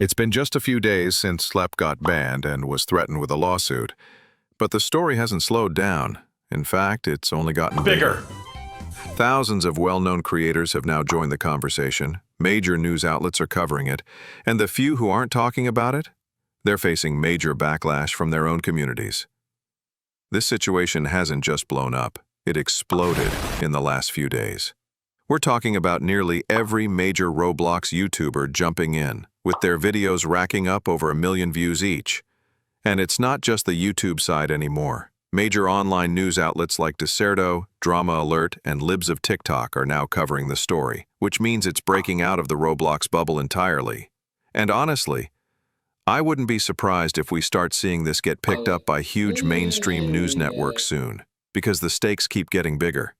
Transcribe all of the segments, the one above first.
It's been just a few days since Schlep got banned and was threatened with a lawsuit, but the story hasn't slowed down. In fact, it's only gotten bigger. Thousands of well-known creators have now joined the conversation. Major news outlets are covering it, and the few who aren't talking about it, they're facing major backlash from their own communities. This situation hasn't just blown up, it exploded in the last few days. We're talking about nearly every major Roblox YouTuber jumping in, with their videos racking up over 1 million views each. And it's not just the YouTube side anymore. Major online news outlets like Discretion, Drama Alert, and Libs of TikTok are now covering the story, which means it's breaking out of the Roblox bubble entirely. And honestly, I wouldn't be surprised if we start seeing this get picked up by huge mainstream news networks soon, because the stakes keep getting bigger.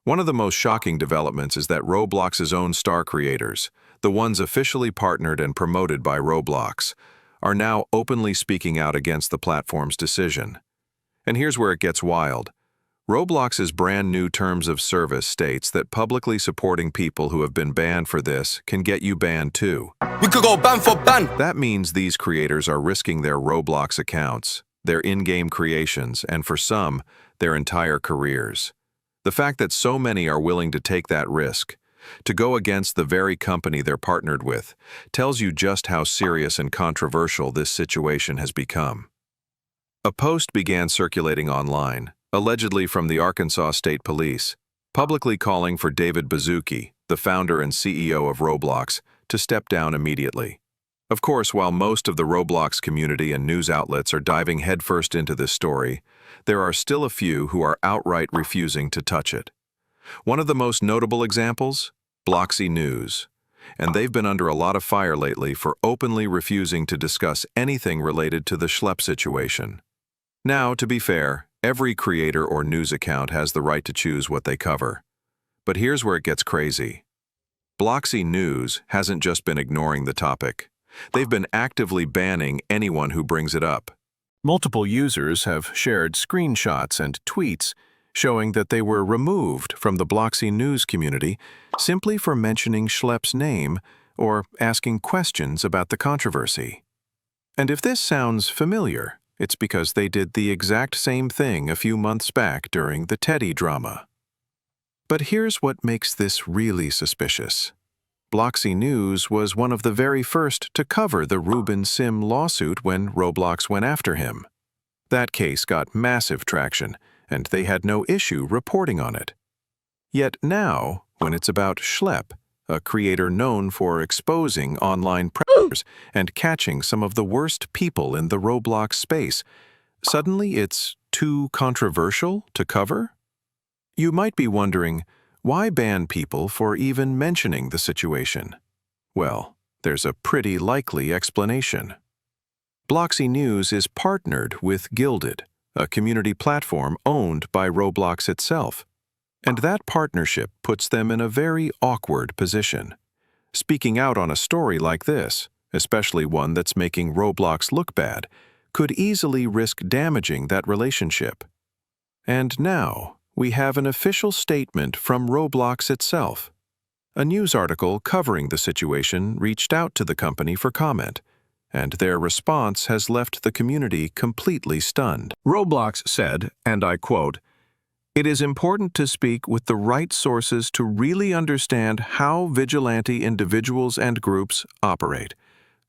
One of the most shocking developments is that Roblox's own star creators, the ones officially partnered and promoted by Roblox, are now openly speaking out against the platform's decision. And here's where it gets wild. Roblox's brand new terms of service states that publicly supporting people who have been banned for this can get you banned too. We could go ban for ban. That means these creators are risking their Roblox accounts, their in-game creations, and for some, their entire careers. The fact that so many are willing to take that risk, to go against the very company they're partnered with, tells you just how serious and controversial this situation has become. A post began circulating online, allegedly from the Arkansas State Police, publicly calling for David Baszucki, the founder and CEO of Roblox, to step down immediately. Of course, while most of the Roblox community and news outlets are diving headfirst into this story, there are still a few who are outright refusing to touch it. One of the most notable examples? Bloxy News. And they've been under a lot of fire lately for openly refusing to discuss anything related to the Schlep situation. Now, to be fair, every creator or news account has the right to choose what they cover. But here's where it gets crazy. Bloxy News hasn't just been ignoring the topic. They've been actively banning anyone who brings it up. Multiple users have shared screenshots and tweets showing that they were removed from the Bloxy News community simply for mentioning Schlep's name or asking questions about the controversy. And if this sounds familiar, it's because they did the exact same thing a few months back during the Teddy drama. But here's what makes this really suspicious. Bloxy News was one of the very first to cover the Ruben Sim lawsuit when Roblox went after him. That case got massive traction, and they had no issue reporting on it. Yet now, when it's about Schlep, a creator known for exposing online predators and catching some of the worst people in the Roblox space, suddenly it's too controversial to cover? You might be wondering, why ban people for even mentioning the situation? Well, there's a pretty likely explanation. Bloxy News is partnered with Gilded, a community platform owned by Roblox itself. And that partnership puts them in a very awkward position. Speaking out on a story like this, especially one that's making Roblox look bad, could easily risk damaging that relationship. And now, we have an official statement from Roblox itself. A news article covering the situation reached out to the company for comment, and their response has left the community completely stunned. Roblox said, and I quote, "It is important to speak with the right sources to really understand how vigilante individuals and groups operate,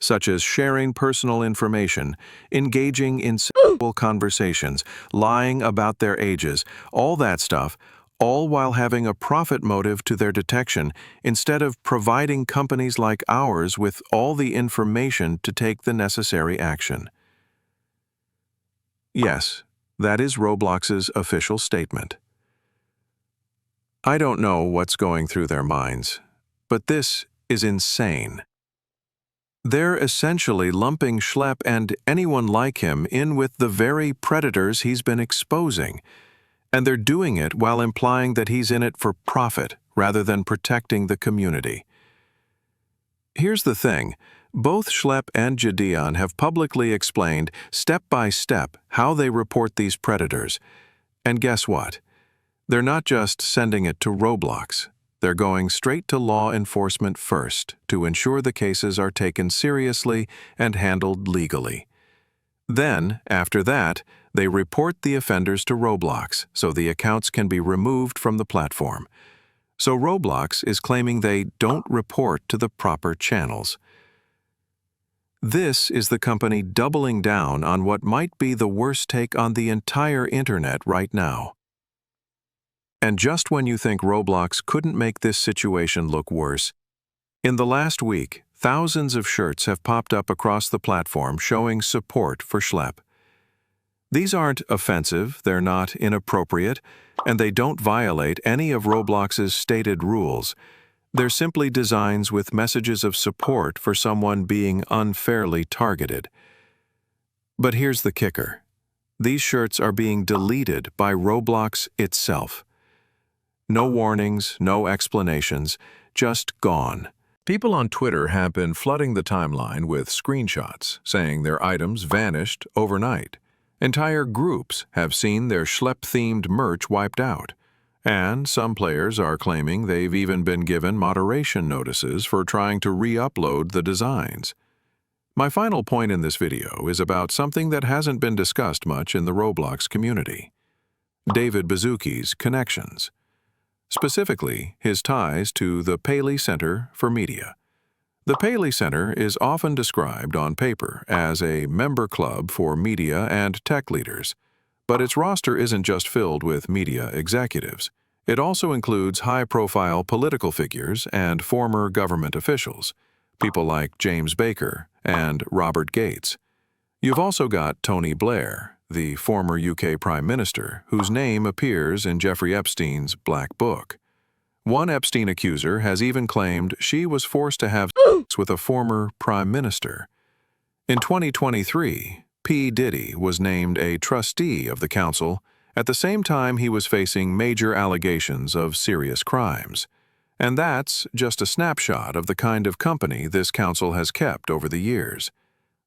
such as sharing personal information, engaging in sexual conversations, lying about their ages, all that stuff, all while having a profit motive to their detection instead of providing companies like ours with all the information to take the necessary action." Yes, that is Roblox's official statement. I don't know what's going through their minds, but this is insane. They're essentially lumping Schlep and anyone like him in with the very predators he's been exposing, and they're doing it while implying that he's in it for profit rather than protecting the community. Here's the thing. Both Schlep and Gideon have publicly explained step by step how they report these predators. And guess what? They're not just sending it to Roblox. They're going straight to law enforcement first to ensure the cases are taken seriously and handled legally. Then, after that, they report the offenders to Roblox so the accounts can be removed from the platform. So Roblox is claiming they don't report to the proper channels. This is the company doubling down on what might be the worst take on the entire internet right now. And just when you think Roblox couldn't make this situation look worse, in the last week, thousands of shirts have popped up across the platform showing support for Schlep. These aren't offensive, they're not inappropriate, and they don't violate any of Roblox's stated rules. They're simply designs with messages of support for someone being unfairly targeted. But here's the kicker. These shirts are being deleted by Roblox itself. No warnings, no explanations, just gone. People on Twitter have been flooding the timeline with screenshots saying their items vanished overnight. Entire groups have seen their Schlep-themed merch wiped out. And some players are claiming they've even been given moderation notices for trying to re-upload the designs. My final point in this video is about something that hasn't been discussed much in the Roblox community: David Baszucki's connections. Specifically, his ties to the Paley Center for Media. The Paley Center is often described on paper as a member club for media and tech leaders, but its roster isn't just filled with media executives. It also includes high-profile political figures and former government officials, people like James Baker and Robert Gates. You've also got Tony Blair, the former UK Prime Minister, whose name appears in Jeffrey Epstein's Black Book. One Epstein accuser has even claimed she was forced to have sex with a former Prime Minister. In 2023, P. Diddy was named a trustee of the council at the same time he was facing major allegations of serious crimes. And that's just a snapshot of the kind of company this council has kept over the years.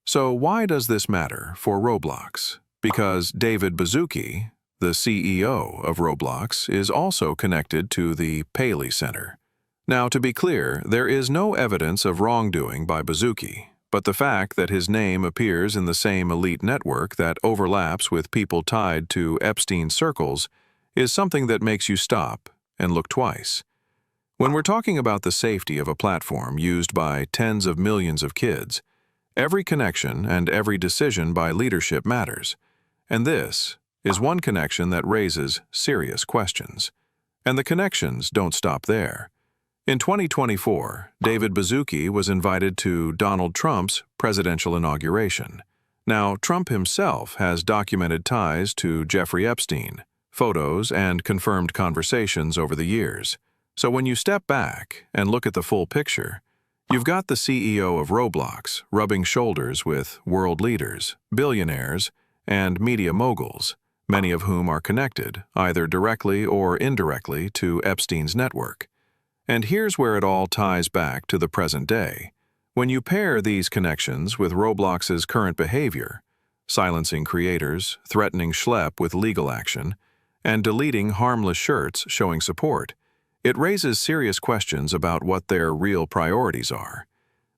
So why does this matter for Roblox? Because David Baszucki, the CEO of Roblox, is also connected to the Paley Center. Now, to be clear, there is no evidence of wrongdoing by Baszucki, but the fact that his name appears in the same elite network that overlaps with people tied to Epstein circles is something that makes you stop and look twice. When we're talking about the safety of a platform used by tens of millions of kids, every connection and every decision by leadership matters. And this is one connection that raises serious questions. And the connections don't stop there. In 2024, David Baszucki was invited to Donald Trump's presidential inauguration. Now, Trump himself has documented ties to Jeffrey Epstein, photos and confirmed conversations over the years. So when you step back and look at the full picture, you've got the CEO of Roblox rubbing shoulders with world leaders, billionaires, and media moguls, many of whom are connected, either directly or indirectly, to Epstein's network. And here's where it all ties back to the present day. When you pair these connections with Roblox's current behavior, silencing creators, threatening Schlep with legal action, and deleting harmless shirts showing support, it raises serious questions about what their real priorities are.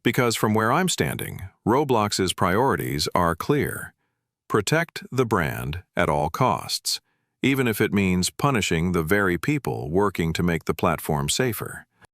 Because from where I'm standing, Roblox's priorities are clear. Protect the brand at all costs, even if it means punishing the very people working to make the platform safer.